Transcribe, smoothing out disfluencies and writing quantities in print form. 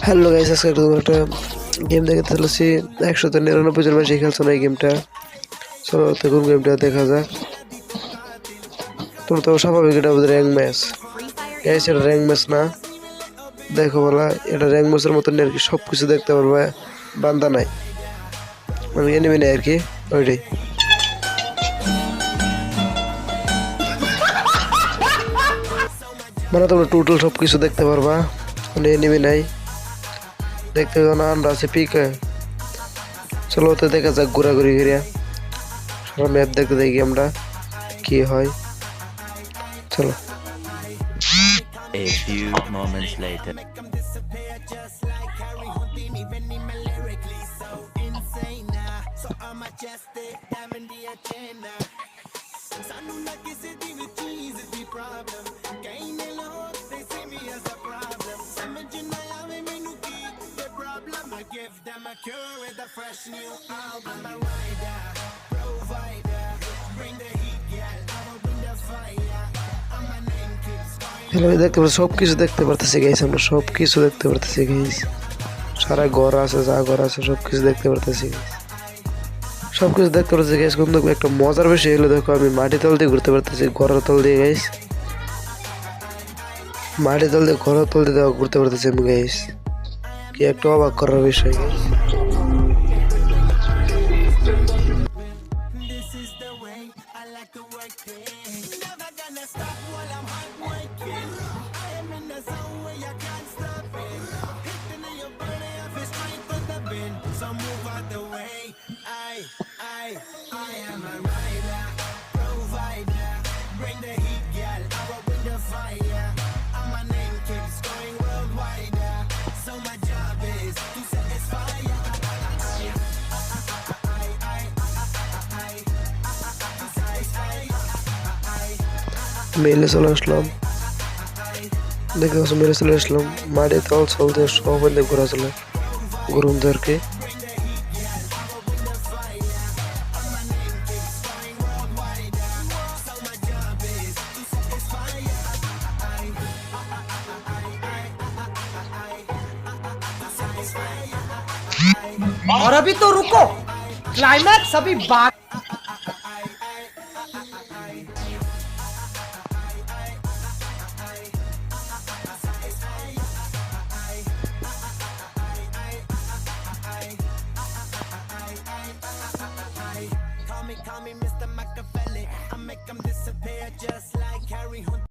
Hello guys, আজকে তোমার একটা গেম দেখাতে চলেছি। 199 জন বেশি খেলছো না এই গেমটা। চলো কোন গেমটা দেখা যাক। তোমরা তো স্বাভাবিক এটা র্যাঙ্ক ম্যাচ। গাইস এটা র্যাঙ্ক ম্যাচ না, দেখো বলা এটা র্যাঙ্ক ম্যাচের মতন আর কি, সব কিছু দেখতে পারবে, বান্দা নাই মানে এনিমি নাই আর কি, ওইটাই। মানে তোমরা টোটাল সব কিছু দেখতে পারবা, মানে এনিমি নাই, দেখতে পাবো না। আমরা আছে পিকে। চলো তো দেখা যাক ঘোরাঘুরি ঘিরে সারা ম্যাপ দেখতে দেখি আমরা কি হয়। চলো A few moments later. Hello, দেখতে পাচ্ছি সব কিছু দেখতে পারতেছি গাইস, আমরা সব কিছু দেখতে পারতেছি গাইস। সারা ঘর আছে, যা ঘর আছে সব কিছু দেখতে পারতেছি, সব কিছু দেখতে পারতেছি গাইস। কিন্তু একটা মজার বিষয় হলো, দেখো আমি মাটি তল দিয়ে ঘুরতে পারতেছি, ঘরের তল দিয়ে গাইস, মাটি তল দিয়ে ঘরের তল দিয়ে ঘুরতে পারতেছি আমি গাইস। কি একটা অবাক করার বিষয় গাইস। মেলে চলে আসলাম, দেখে মেলে চলে আসলাম, মাটি তল চলতে সব ঘোরা চলে ঘুরুমদেরকে। और अभी तो रुको, क्लाइमैक्स अभी बाकी। Call me Mr. Machiavelli. I make them disappear just like Harry Houdini.